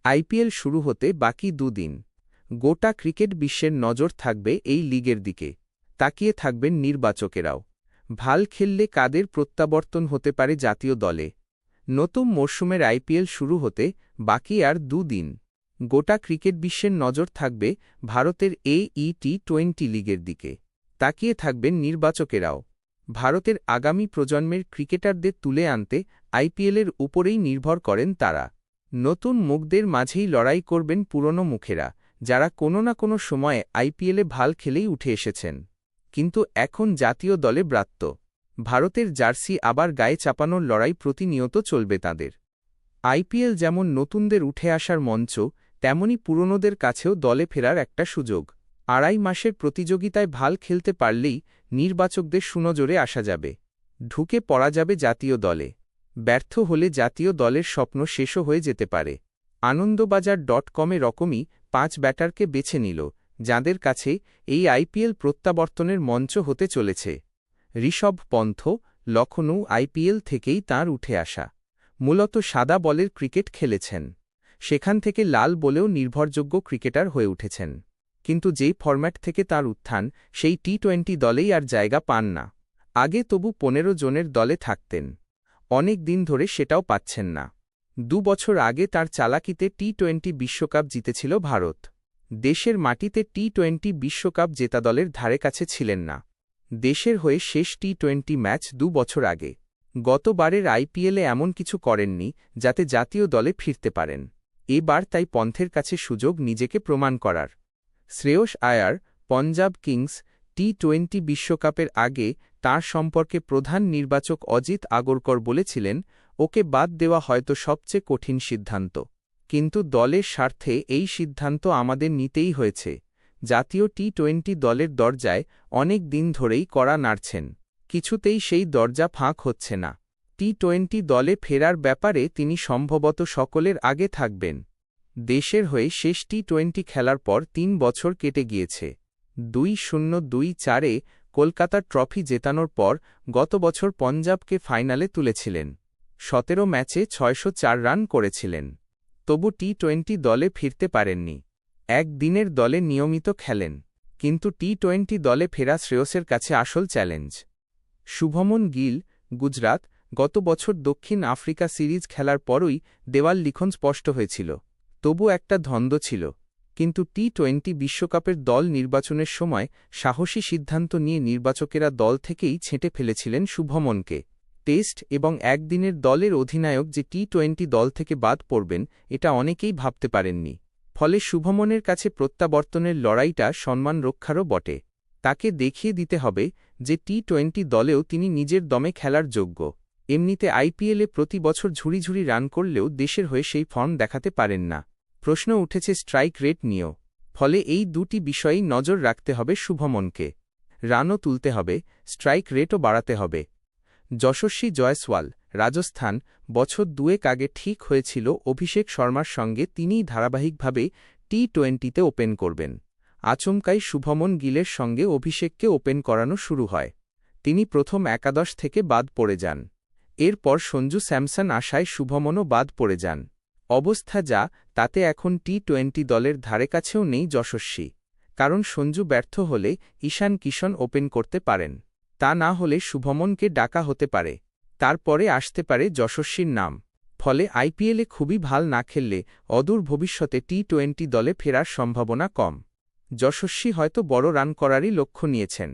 IPL শুরু হতে বাকি দুদিন। গোটা ক্রিকেট বিশ্বের নজর থাকবে এই লিগের দিকে। তাকিয়ে থাকবেন নির্বাচকেরাও। ভাল খেললে কাদের প্রত্যাবর্তন হতে পারে জাতীয় দলে। নতুন মরশুমের আইপিএল শুরু হতে বাকি আর দুদিন। গোটা ক্রিকেট বিশ্বের নজর থাকবে ভারতের এই টি-20 লিগের দিকে। তাকিয়ে থাকবেন নির্বাচকেরাও। ভারতের আগামী প্রজন্মের ক্রিকেটারদের তুলে আনতে আইপিএলের উপরেই নির্ভর করেন তারা। নতুন মুখদের মাঝেই লড়াই করবেন পুরনো মুখেরা, যারা কোনো না কোনো সময়ে আইপিএলে ভাল খেলেই উঠে এসেছেন, কিন্তু এখন জাতীয় দলে ব্রাত্য। ভারতের জার্সি আবার গায়ে চাপানোর লড়াই প্রতিনিয়ত চলবে তাদের। আইপিএল যেমন নতুনদের উঠে আসার মঞ্চ, তেমনি পুরনোদের কাছেও দলে ফেরার একটা সুযোগ। 2.5 মাসের প্রতিযোগিতায় ভাল খেলতে পারলেই নির্বাচকদের সুনজরে আসা যাবে। ঢুকে পড়া যাবে জাতীয় দলে। ব্যর্থ হলে জাতীয় দলের স্বপ্ন শেষও হয়ে যেতে পারে। আনন্দবাজার.com রকমই 5 ব্যাটারকে বেছে নিল, যাঁদের কাছে এই আইপিএল প্রত্যাবর্তনের মঞ্চ হতে চলেছে। ঋষভ পন্থ, লখনৌ আইপিএল থেকেই তাঁর উঠে আসা। মূলত সাদা বলের ক্রিকেট খেলেছেন, সেখান থেকে লাল বলেও নির্ভরযোগ্য ক্রিকেটার হয়ে উঠেছেন। কিন্তু যেই ফরম্যাট থেকে তাঁর উত্থান, সেই টি-20 দলেই আর জায়গা পান না। আগে তবু 15 জনের দলে থাকতেন, অনেক দিন ধরে সেটাও পাচ্ছেন না। 2 বছর আগে তার চালাকিতে টি-20 বিশ্বকাপ জিতেছিল ভারত। দেশের মাটিতে টি-20 বিশ্বকাপ জেতা দলের ধারে কাছে ছিলেন না। দেশের হয়ে শেষ টি-20 ম্যাচ 2 বছর আগে। গতবারের আইপিএলে এমন কিছু করেননি যাতে জাতীয় দলে ফিরতে পারেন। এবার তাই পন্থের কাছে সুযোগ নিজেকে প্রমাণ করার। শ্রেয়স আয়ার, পঞ্জাব কিংস টি-20 বিশ্বকাপের আগে তাঁর সম্পর্কে প্রধান নির্বাচক অজিত আগরকর বলেছিলেন, ওকে বাদ দেওয়া হয়তো সবচেয়ে কঠিন সিদ্ধান্ত, কিন্তু দলের স্বার্থে এই সিদ্ধান্ত আমাদের নিতেই হয়েছে। জাতীয় টি-20 দলের দরজায় অনেক দিন ধরেই কড়া নাড়ছেন, কিছুতেই সেই দরজা ফাঁক হচ্ছে না। টি-20 দলে ফেরার ব্যাপারে তিনি সম্ভবত সকলের আগে থাকবেন। দেশের হয়ে শেষ টি-20 খেলার পর 3 বছর কেটে গিয়েছে। 2024-এ কলকাতা ট্রফি জেতানোর পর গত বছর পঞ্জাবকে ফাইনালে তুলেছিলেন। 17 ম্যাচে 604 রান করেছিলেন। তবু টি-20 দলে ফিরতে পারেননি। একদিনের দলে নিয়মিত খেলেন, কিন্তু টি-20 দলে ফেরা শ্রেয়সের কাছে আসল চ্যালেঞ্জ। শুভমন গিল, গুজরাত, গত বছর দক্ষিণ আফ্রিকা সিরিজ খেলার পরই দেওয়াল লিখন স্পষ্ট হয়েছিল। তবু একটা দ্বন্দ্ব ছিল, কিন্তু টি-20 বিশ্বকাপের দল নির্বাচনের সময় সাহসী সিদ্ধান্ত নিয়ে নির্বাচকেরা দল থেকেই ছেঁটে ফেলেছিলেন শুভমনকে। টেস্ট এবং একদিনের দলের অধিনায়ক যে টি-20 দল থেকে বাদ পড়বেন, এটা অনেকেই ভাবতে পারেননি। ফলে শুভমনের কাছে প্রত্যাবর্তনের লড়াইটা সম্মান রক্ষারও বটে। তাকে দেখিয়ে দিতে হবে যে টি-20 দলেও তিনি নিজের দমে খেলার যোগ্য। এমনিতে আইপিএলে প্রতি বছর ঝুড়ি ঝুড়ি রান করলেও দেশের হয়ে সেই ফর্ম দেখাতে পারেন না। প্রশ্ন উঠেছে স্ট্রাইক রেট নিয়েও। ফলে এই দুটি বিষয়েই নজর রাখতে হবে শুভমনকে। রানও তুলতে হবে, স্ট্রাইক রেটও বাড়াতে হবে। যশস্বী জয়সওয়াল, রাজস্থান, বছর 2 আগে ঠিক হয়েছিল অভিষেক শর্মার সঙ্গে তিনিই ধারাবাহিকভাবে টি-20তে ওপেন করবেন। আচমকাই শুভমন গিলের সঙ্গে অভিষেককে ওপেন করানো শুরু হয়। তিনি প্রথম একাদশ থেকে বাদ পড়ে যান। এরপর সঞ্জু স্যামসন আসায় শুভমনও বাদ পড়ে যান। অবস্থা যা, তাতে এখন টি-20 দলের ধারে কাছেও নেই যশস্বী। কারণ সঞ্জু ব্যর্থ হলে ঈশান কিশন ওপেন করতে পারেন, তা না হলে শুভমনকে ডাকা হতে পারে। তারপরে আসতে পারে যশস্বীর নাম। ফলে আইপিএলে খুবই ভাল না খেললে অদূর ভবিষ্যতে টি-20 দলে ফেরার সম্ভাবনা কম। যশস্বী হয়তো বড় রান করারই লক্ষ্য নিয়েছেন।